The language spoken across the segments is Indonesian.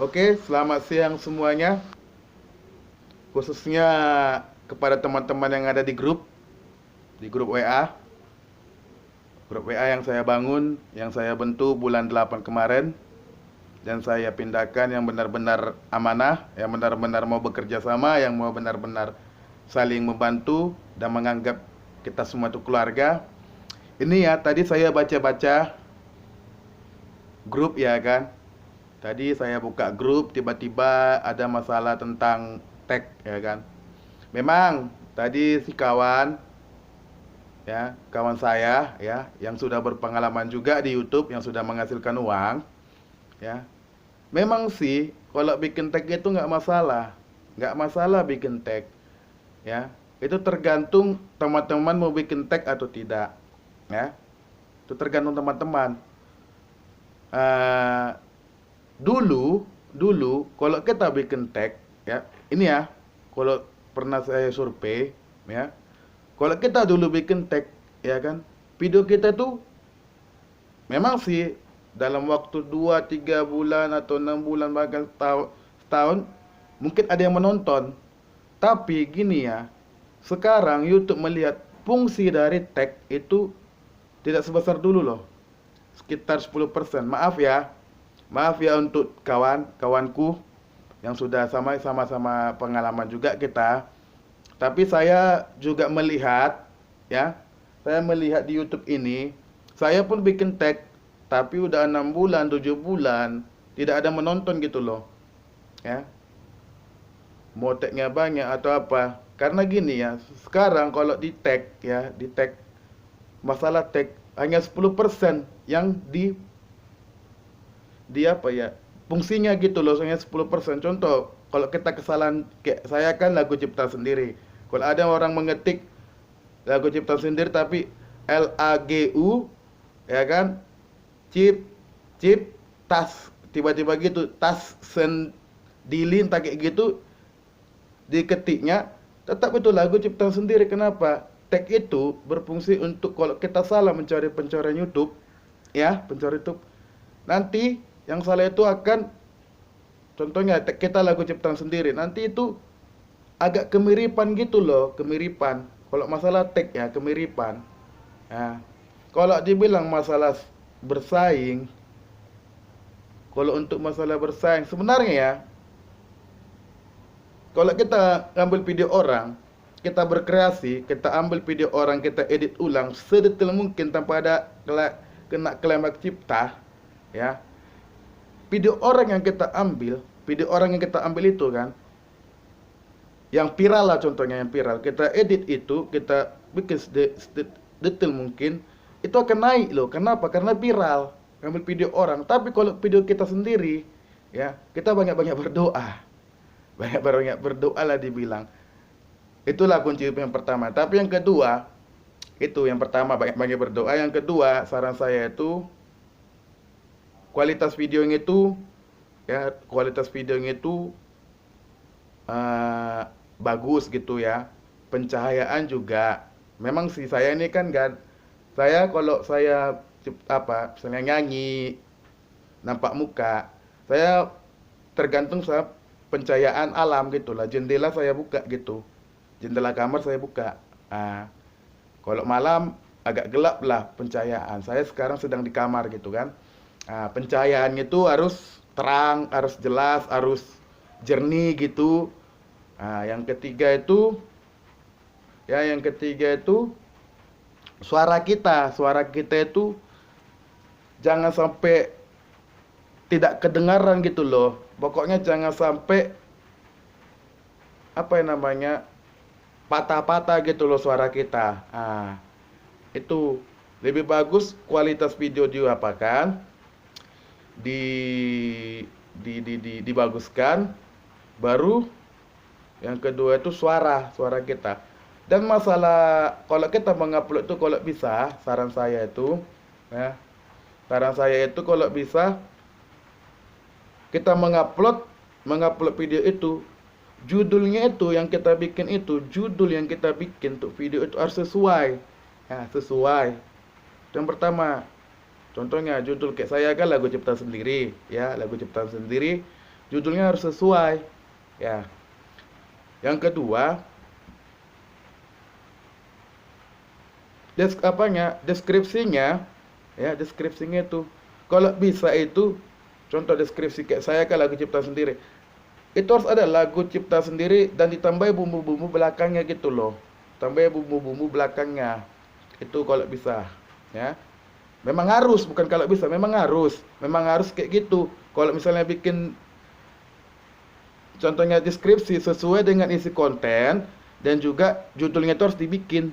Oke, selamat siang semuanya. Khususnya kepada teman-teman yang ada di grup WA. Grup WA yang saya bangun, yang saya bentuk bulan 8 kemarin. Dan saya pindahkan yang benar-benar amanah, yang benar-benar mau bekerja sama, yang mau benar-benar saling membantu dan menganggap kita semua itu keluarga. Ini ya, tadi saya baca-baca grup ya kan. Tadi saya buka grup, tiba-tiba ada masalah tentang tag ya kan. Memang tadi si kawan ya, kawan saya ya yang sudah berpengalaman juga di YouTube yang sudah menghasilkan uang ya. Memang sih kalau bikin tag itu nggak masalah. Nggak masalah bikin tag ya. Itu tergantung teman-teman mau bikin tag atau tidak ya. Itu tergantung teman-teman. Eh, dulu dulu kalau kita bikin tag ya, ini ya, kalau pernah saya survei ya, kalau kita dulu bikin tag ya kan, video kita tuh memang sih dalam waktu 2 3 bulan atau 6 bulan bahkan setahun mungkin ada yang menonton. Tapi gini ya, sekarang YouTube melihat fungsi dari tag itu tidak sebesar dulu loh, sekitar 10%. Maaf ya, maaf ya untuk kawan-kawanku yang sudah sama-sama pengalaman juga kita. Tapi saya juga melihat ya, saya melihat di YouTube ini, saya pun bikin tag, tapi udah 6 bulan, 7 bulan tidak ada menonton gitu loh. Ya, mau tagnya banyak atau apa. Karena gini ya, sekarang kalau di tag ya, di tag, masalah tag hanya 10% yang di apa ya, fungsinya gitu loh, hanya 10%. Contoh, kalau kita kesalahan, kayak saya kan lagu cipta sendiri. Kalau ada orang mengetik lagu cipta sendiri tapi lagu ya kan, cip cip tas, tiba-tiba gitu tas sendilin tak kayak gitu diketiknya, tetap itu lagu ciptaan sendiri. Kenapa? Tag itu berfungsi untuk kalau kita salah mencari pencarian YouTube ya, pencari YouTube, nanti yang salah itu akan, contohnya tag kita lagu ciptaan sendiri, nanti itu agak kemiripan gitu loh, kemiripan. Kalau masalah tag ya kemiripan. Nah, kalau dibilang masalah bersaing, kalau untuk masalah bersaing sebenarnya ya, kalau kita ngambil video orang, kita berkreasi, kita ambil video orang, kita edit ulang sedetail mungkin tanpa ada kena klaim hak cipta, ya. Video orang yang kita ambil, video orang yang kita ambil itu kan, yang viral lah contohnya, yang viral, kita edit itu, kita bikin detail mungkin, itu akan naik loh. Kenapa? Karena viral, ngambil video orang. Tapi kalau video kita sendiri, ya, kita banyak-banyak berdoa. Banyak-banyak berdoa lah dibilang. Itulah kunci yang pertama. Tapi yang kedua, itu yang pertama banyak-banyak berdoa. Yang kedua, saran saya itu kualitas videonya itu, ya, kualitas videonya itu uh, bagus gitu ya. Pencahayaan juga. Memang sih saya ini kan saya kalau saya apa, misalnya nyanyi, nampak muka, saya tergantung saya pencahayaan alam gitulah. Jendela saya buka gitu. Jendela kamar saya buka. Nah, kalau malam agak gelap lah pencahayaan. Saya sekarang sedang di kamar gitu kan. Nah, pencahayaannya itu harus terang, harus jelas, harus jernih gitu. Nah, yang ketiga itu suara kita itu jangan sampai tidak kedengaran gitu loh. Pokoknya jangan sampai apa yang namanya patah-patah gitu loh suara kita. Nah, itu lebih bagus kualitas video diapakan, di dibaguskan, baru yang kedua itu suara kita. Dan masalah kalau kita mengupload itu, kalau bisa saran saya itu ya, saran saya itu kalau bisa kita mengupload video itu, judulnya itu yang kita bikin itu, judul yang kita bikin untuk video itu harus sesuai ya, sesuai. Yang pertama, contohnya judul kayak saya kan lagu cipta sendiri ya, lagu cipta sendiri, judulnya harus sesuai. Ya. Yang kedua, deskripsinya, ya deskripsinya itu, kalau bisa itu, contoh deskripsi kayak saya kan lagu cipta sendiri, itu harus ada lagu cipta sendiri dan ditambah bumbu-bumbu belakangnya gitu loh, tambah bumbu-bumbu belakangnya, itu kalau bisa, ya. Memang harus, bukan kalau bisa, memang harus kayak gitu. Kalau misalnya bikin contohnya deskripsi sesuai dengan isi konten dan juga judulnya itu harus dibikin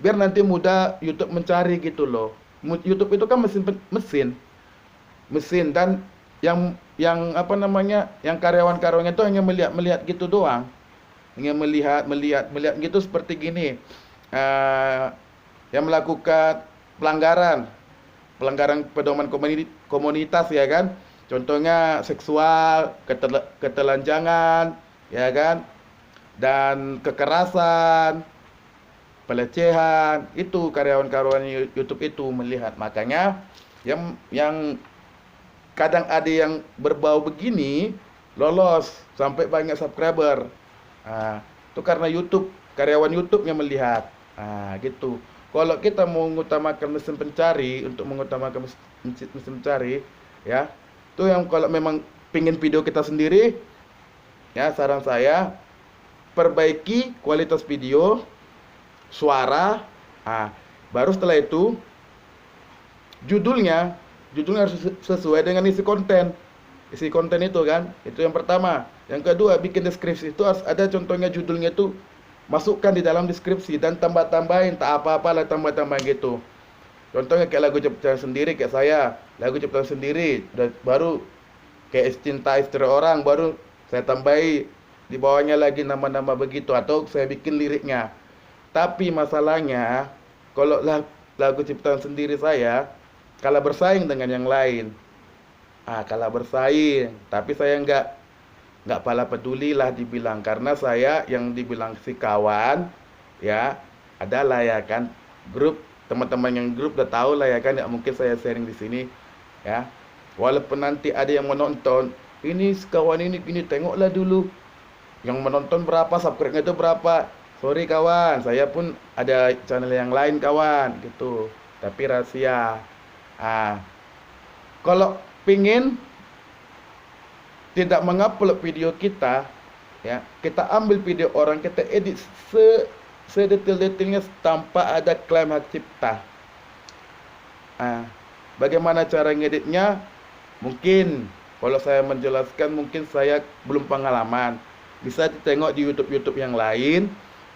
biar nanti mudah YouTube mencari gitu loh. YouTube itu kan mesin dan yang apa namanya, yang karyawan-karyawannya itu hanya melihat gitu doang, hanya melihat gitu seperti gini, yang melakukan pelanggaran pedoman komunitas, ya kan, contohnya seksual, ketelanjangan, ya kan, dan kekerasan, pelecehan, itu karyawan-karyawan YouTube itu melihat. Makanya yang kadang ada yang berbau begini lolos sampai banyak subscriber. Itu karena karyawan YouTube yang melihat. Gitu. Kalau kita mau mengutamakan mesin pencari, untuk mengutamakan mesin pencari, ya, itu yang kalau memang pingin video kita sendiri, ya saran saya perbaiki kualitas video, suara, baru setelah itu judulnya harus sesuai dengan isi konten itu kan, itu yang pertama. Yang kedua, bikin deskripsi itu harus ada contohnya, judulnya itu masukkan di dalam deskripsi dan tambah-tambahin, tak apa-apa lah, tambah-tambah gitu. Contohnya kayak lagu ciptaan sendiri, kayak saya lagu ciptaan sendiri, baru kayak cinta istri orang, baru saya tambahi di bawahnya lagi nama-nama begitu, atau saya bikin liriknya. Tapi masalahnya kalau lagu ciptaan sendiri saya kalah bersaing dengan yang lain, kalah bersaing, tapi saya nggak pala peduli lah dibilang, karena saya yang dibilang si kawan, ya adalah, ya kan, grup teman-teman yang grup udah tahu lah, ya kan, ya mungkin saya sharing di sini, ya, walaupun nanti ada yang menonton, ini kawan ini gini, tengoklah dulu yang menonton berapa, subscribe-nya itu berapa. Sorry kawan, saya pun ada channel yang lain kawan, gitu, tapi rahasia. Kalau pingin tidak mengupload video kita, ya, kita ambil video orang, kita edit sedetail-detailnya tanpa ada klaim hak cipta. Bagaimana cara ngeditnya? Mungkin kalau saya menjelaskan, mungkin saya belum pengalaman. Bisa ditengok di YouTube yang lain,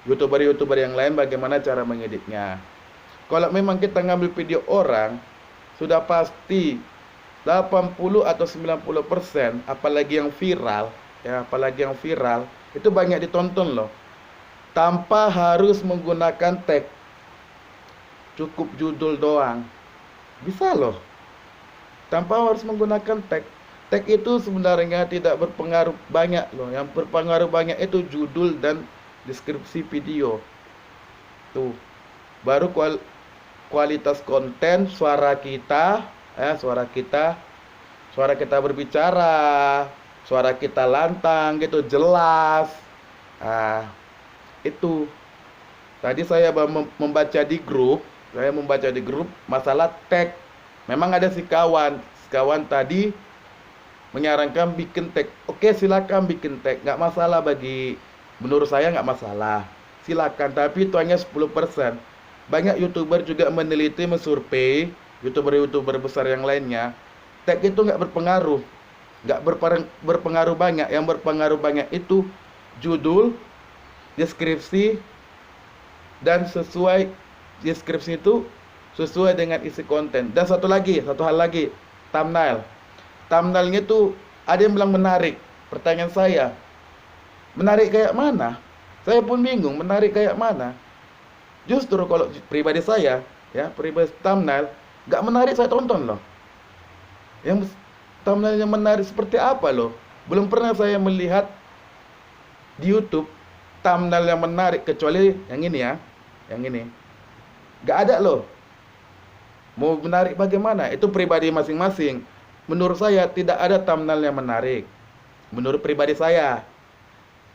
YouTuber yang lain, bagaimana cara mengeditnya. Kalau memang kita ngambil video orang, sudah pasti 80 atau 90%, apalagi yang viral, ya, itu banyak ditonton loh. Tanpa harus menggunakan tag. Cukup judul doang. Bisa loh. Tanpa harus menggunakan tag. Tag itu sebenarnya tidak berpengaruh banyak loh. Yang berpengaruh banyak itu judul dan deskripsi video. Tuh. Baru kualitas konten, suara kita berbicara, suara kita lantang gitu, jelas. Itu tadi saya membaca di grup masalah tag. Memang ada si kawan tadi menyarankan bikin tag. Oke, silakan bikin tag, nggak masalah, menurut saya nggak masalah, silakan, tapi itu hanya 10%. Banyak YouTuber juga meneliti, mensurvei YouTuber besar yang lainnya, tag itu nggak berpengaruh banyak. Yang berpengaruh banyak itu judul, deskripsi, dan deskripsi itu sesuai dengan isi konten. Dan satu hal lagi, thumbnailnya itu ada yang bilang menarik. Pertanyaan saya, menarik kayak mana? Saya pun bingung, menarik kayak mana. Justru kalau pribadi saya, ya, pribadi thumbnail nggak menarik saya tonton loh. Yang thumbnail yang menarik seperti apa loh? Belum pernah saya melihat di YouTube thumbnail yang menarik, kecuali yang ini, ya, yang ini. Nggak ada loh. Mau menarik bagaimana? Itu pribadi masing-masing. Menurut saya tidak ada thumbnail yang menarik. Menurut pribadi saya,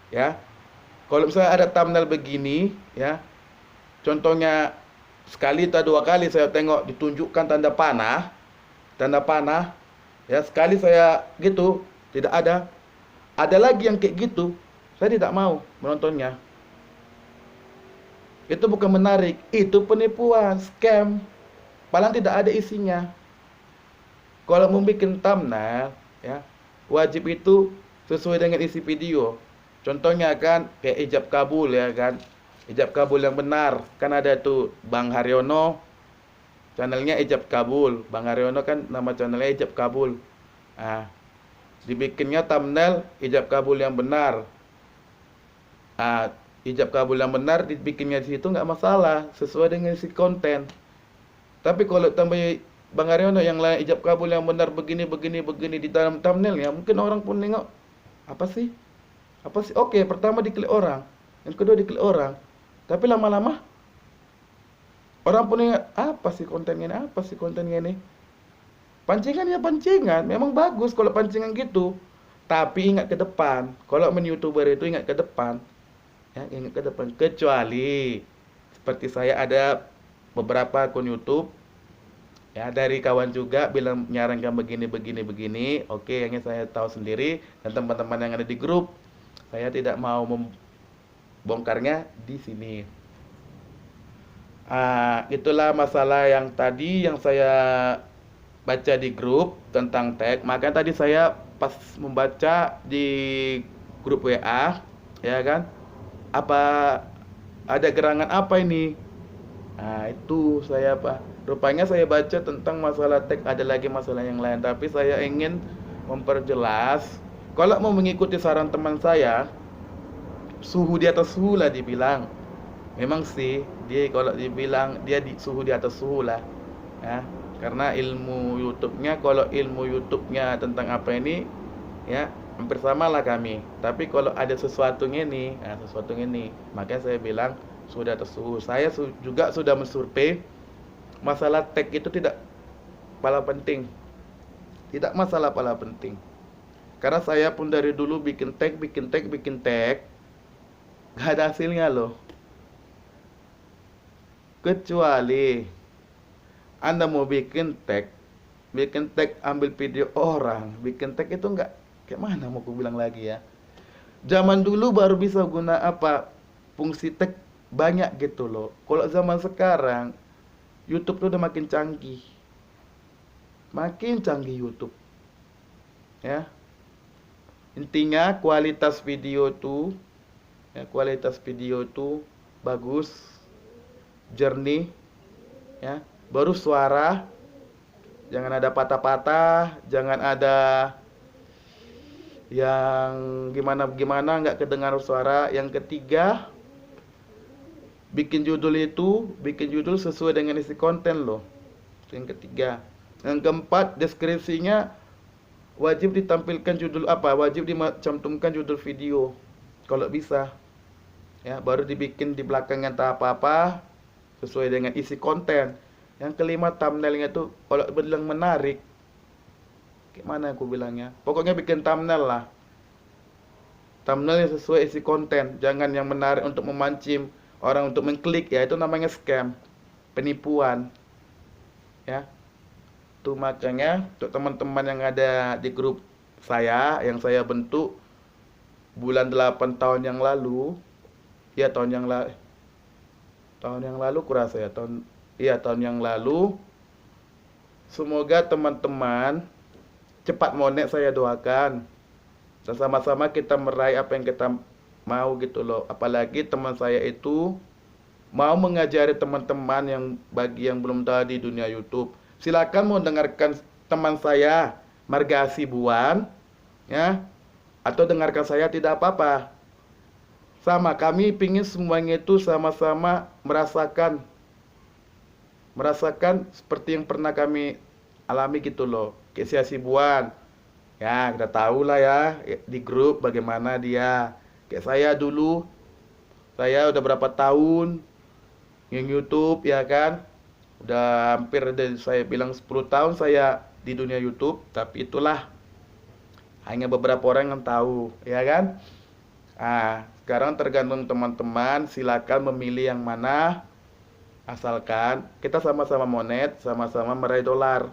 ya. Kalau misalnya ada thumbnail begini, ya, contohnya sekali atau dua kali saya tengok ditunjukkan tanda panah, ya, sekali saya gitu tidak ada, ada lagi yang kayak gitu, saya tidak mau menontonnya. Itu bukan menarik, itu penipuan, scam. Padahal tidak ada isinya. Kalau mau bikin thumbnail, ya, wajib itu sesuai dengan isi video. Contohnya kan kayak ijab kabul, ya kan. Ijab kabul yang benar. Kan ada tuh Bang Haryono, channelnya ijab kabul. Bang Haryono kan nama channelnya ijab kabul. Ah, dibikinnya thumbnail ijab kabul yang benar. Ah, ijab kabul yang benar dibikinnya di situ nggak masalah, sesuai dengan isi konten. Tapi kalau tambah Bang Aryono yang lain ijab kabul yang benar begini begini begini di dalam thumbnailnya, mungkin orang pun nengok apa sih? Apa sih? Oke, pertama diklik orang, yang kedua diklik orang. Tapi lama-lama orang pun ingat apa sih kontennya ini? Apa sih kontennya ini? Pancingan ya pancingan, memang bagus kalau pancingan gitu. Tapi ingat ke depan, kalau men-youtuber itu ingat ke depan. Ya, ingat ke depan. Kecuali seperti saya ada beberapa akun YouTube, ya, dari kawan juga bilang menyarankan begini begini begini. Oke, yang saya tahu sendiri dan teman-teman yang ada di grup. Saya tidak mau membongkarnya di sini. Itulah masalah yang tadi yang saya baca di grup tentang tag. Makanya tadi saya pas membaca di grup WA, ya kan, apa ada gerangan apa ini? Nah, itu saya rupanya saya baca tentang masalah tag, ada lagi masalah yang lain. Tapi saya ingin memperjelas, kalau mau mengikuti saran teman saya, suhu di atas suhu lah dibilang. Memang sih, dia kalau dibilang dia di suhu di atas suhu lah. Ya, karena ilmu YouTube-nya, kalau ilmu YouTube-nya tentang apa ini, ya, hampir sama lah kami. Tapi kalau ada sesuatu ini, makanya saya bilang sudah tersuhu. Saya juga sudah mensurvei masalah tag itu tidak pala penting, tidak masalah pala penting. Karena saya pun dari dulu bikin tag, gak ada hasilnya loh. Kecuali Anda mau bikin tag ambil video orang, bikin tag itu enggak, kayak mana mau aku bilang lagi ya. Zaman dulu baru bisa guna fungsi tag banyak gitu loh. Kalau zaman sekarang YouTube tuh udah makin canggih. Makin canggih YouTube. Ya. Intinya kualitas video tuh bagus, jernih, ya. Baru suara, jangan ada patah-patah, jangan ada yang gimana nggak kedengar suara. Yang ketiga, bikin judul sesuai dengan isi konten loh. Yang ketiga. Yang keempat, deskripsinya wajib ditampilkan judul apa, wajib dicantumkan judul video kalau bisa, ya, baru dibikin di belakangnya entah apa-apa sesuai dengan isi konten. Yang kelima, thumbnailnya tuh kalau bilang menarik, gimana aku bilangnya, pokoknya bikin thumbnail lah, thumbnail yang sesuai isi konten, jangan yang menarik untuk memancing orang untuk mengklik, ya, itu namanya scam, penipuan, ya. Itu makanya untuk teman-teman yang ada di grup saya yang saya bentuk bulan 8 tahun yang lalu, ya, tahun yang lalu kurasa ya, tahun yang lalu. Semoga teman-teman cepat monet, saya doakan, dan sama-sama kita meraih apa yang kita mau gitu loh. Apalagi teman saya itu mau mengajari teman-teman yang bagi yang belum tahu di dunia YouTube. Silakan mau dengarkan teman saya Marga Hasibuan, ya, atau dengarkan saya, tidak apa-apa. Sama, kami pingin semuanya itu sama-sama merasakan seperti yang pernah kami alami gitu loh. Kayak si Hasibuan, ya, kita tahu lah ya di grup bagaimana dia. Kayak saya dulu, saya udah berapa tahun yang YouTube, ya kan, udah hampir, saya bilang 10 tahun saya di dunia YouTube. Tapi itulah, hanya beberapa orang yang tahu, ya kan? Sekarang tergantung teman-teman, silakan memilih yang mana, asalkan kita sama-sama monet, sama-sama meraih dolar.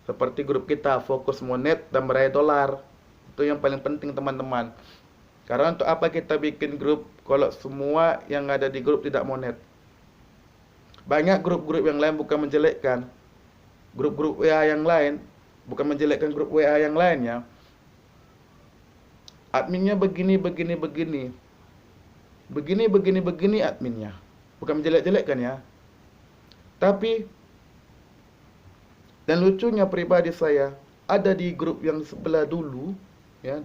Seperti grup kita, fokus monet dan meraih dolar. Itu yang paling penting teman-teman. Karena untuk apa kita bikin grup kalau semua yang ada di grup tidak monet? Banyak grup-grup yang lain bukan menjelekkan. Grup-grup WA yang lain bukan menjelekkan grup WA yang lainnya. Adminnya begini adminnya. Bukan menjelek-jelekkan ya. Tapi dan lucunya pribadi saya ada di grup yang sebelah dulu, ya,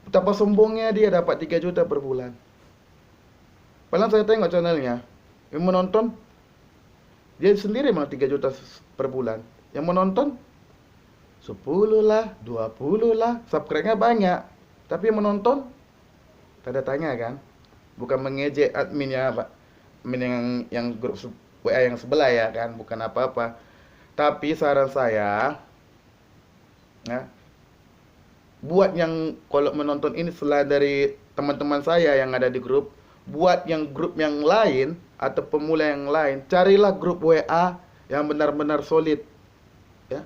betapa sombongnya dia dapat 3 juta per bulan. Padahal saya tengok channelnya, yang menonton dia sendiri malah 3 juta per bulan. Yang menonton 10 lah, 20 lah, subscribe-nya banyak. Tapi yang menonton tanda tanya kan. Bukan mengejek adminnya, Pak. Admin yang grup WA yang sebelah ya kan, bukan apa-apa. Tapi saran saya, ya, buat yang kalau menonton ini selain dari teman-teman saya yang ada di grup, buat yang grup yang lain atau pemula yang lain, carilah grup WA yang benar-benar solid, ya.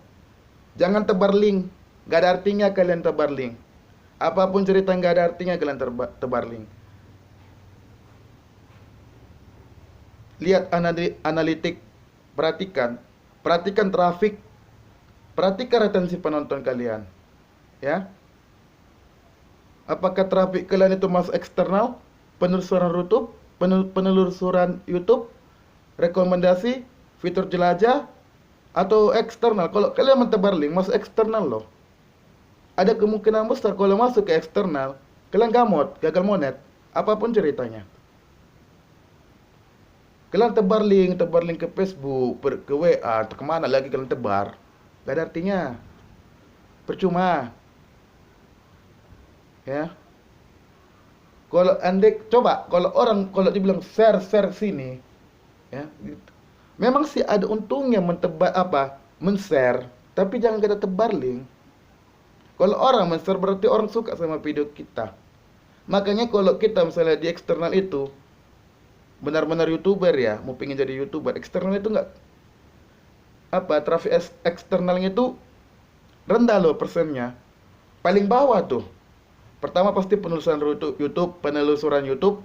Jangan tebar link, gak ada artinya kalian tebar link. Apapun cerita gak ada artinya kalian tebar link. Lihat analitik, perhatikan trafik, perhatikan retensi penonton kalian, ya. Apakah trafik kalian itu masuk eksternal, penelusuran YouTube, rekomendasi, fitur jelajah, atau eksternal? Kalau kalian mentebar link masuk eksternal loh. Ada kemungkinan besar kalau masuk ke eksternal, kalian gagal monet, apapun ceritanya. Kalian tebar link ke Facebook, ke WA, atau kemana lagi kalian tebar, gak ada artinya, percuma, ya. Kalau kalau dibilang share sini, ya, memang sih ada untungnya men-share, tapi jangan kita tebar link. Kalau orang men-share berarti orang suka sama video kita. Makanya kalau kita misalnya di eksternal itu benar-benar YouTuber ya, mau pengen jadi YouTuber, eksternal itu enggak traffic eksternalnya itu rendah loh persennya. Paling bawah tuh. Pertama pasti penelusuran YouTube,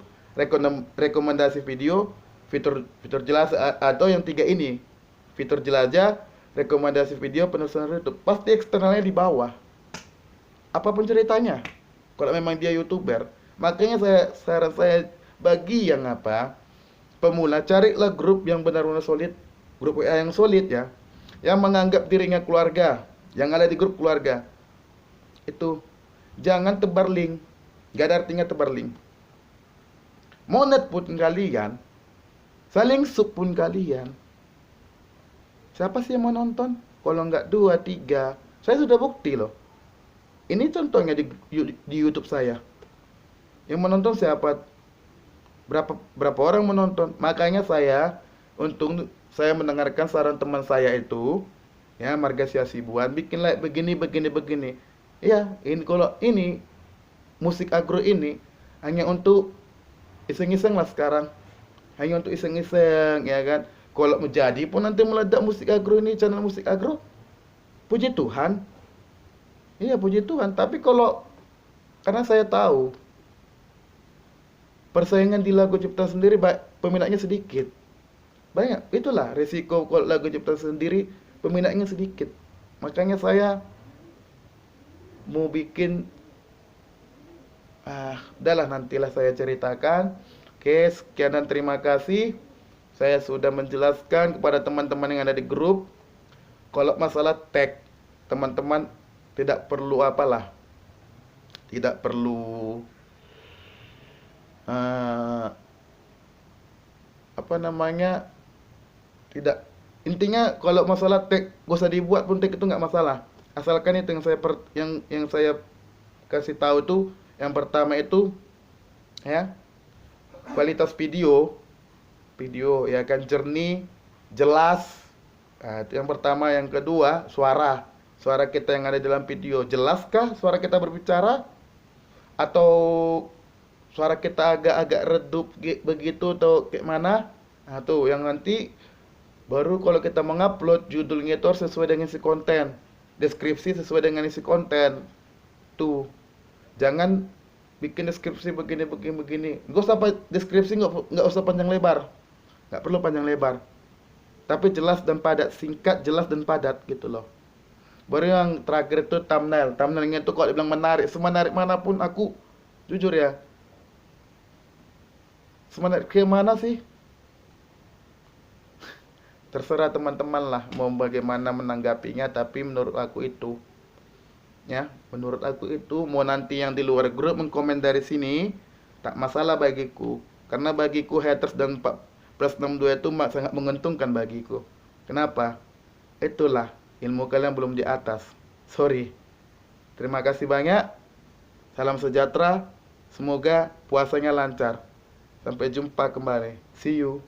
rekomendasi video, fitur jelas, atau yang 3 ini, fitur jelajah, rekomendasi video, penelusuran YouTube. Pasti eksternalnya di bawah. Apapun ceritanya, kalau memang dia YouTuber. Makanya saran saya bagi yang pemula, carilah grup yang benar-benar solid, grup WA yang solid ya, yang menganggap dirinya keluarga, yang ada di grup keluarga. Itu jangan tebar link, gak ada artinya tebar link. Monet pun kalian, saling sub pun kalian. Siapa sih yang mau nonton? Kalau nggak 2, 3, saya sudah bukti loh. Ini contohnya di YouTube saya. Yang menonton siapa? Berapa orang menonton? Makanya saya mendengarkan saran teman saya itu, ya, Marga Siasibuan, bikin like begini. Ya, ini musik agro ini hanya untuk iseng-iseng lah sekarang. Hanya untuk iseng-iseng, ya kan. Kalau menjadi pun nanti meledak musik agro ini, channel musik agro, puji Tuhan. Iya, puji Tuhan. Tapi karena saya tahu persaingan di lagu ciptaan sendiri peminatnya sedikit. Banyak, itulah resiko kalau lagu ciptaan sendiri peminatnya sedikit. Makanya saya mau bikin, udahlah nantilah saya ceritakan. Oke, sekian dan terima kasih. Saya sudah menjelaskan kepada teman-teman yang ada di grup. Kalau masalah tag, teman-teman tidak perlu intinya kalau masalah tag gak usah dibuat pun, tag itu nggak masalah, asalkan itu yang saya kasih tahu tuh, yang pertama itu ya, kualitas video ya kan, jernih, jelas. Itu yang pertama. Yang kedua, suara suara kita yang ada dalam video. Jelaskah suara kita berbicara? Atau suara kita agak-agak redup begitu atau kayak mana? Nah tuh yang nanti baru kalau kita mengupload, judulnya itu harus sesuai dengan isi konten, deskripsi sesuai dengan isi konten. Tuh, jangan bikin deskripsi begini. Nggak usah deskripsi, nggak usah panjang lebar, nggak perlu panjang lebar. Tapi jelas dan padat, singkat, jelas dan padat gitu loh. Baru yang terakhir itu thumbnail. Thumbnailnya itu kalau dibilang menarik, semenarik manapun aku, jujur ya, semenarik ke mana sih? Terserah teman-teman lah mau bagaimana menanggapinya, tapi menurut aku itu, ya, menurut aku itu, mau nanti yang di luar grup mengkomen dari sini, tak masalah bagiku. Karena bagiku haters dan 4+62 itu sangat menguntungkan bagiku. Kenapa? Itulah, ilmu kalian belum di atas. Sorry. Terima kasih banyak. Salam sejahtera. Semoga puasanya lancar. Sampai jumpa kembali. See you.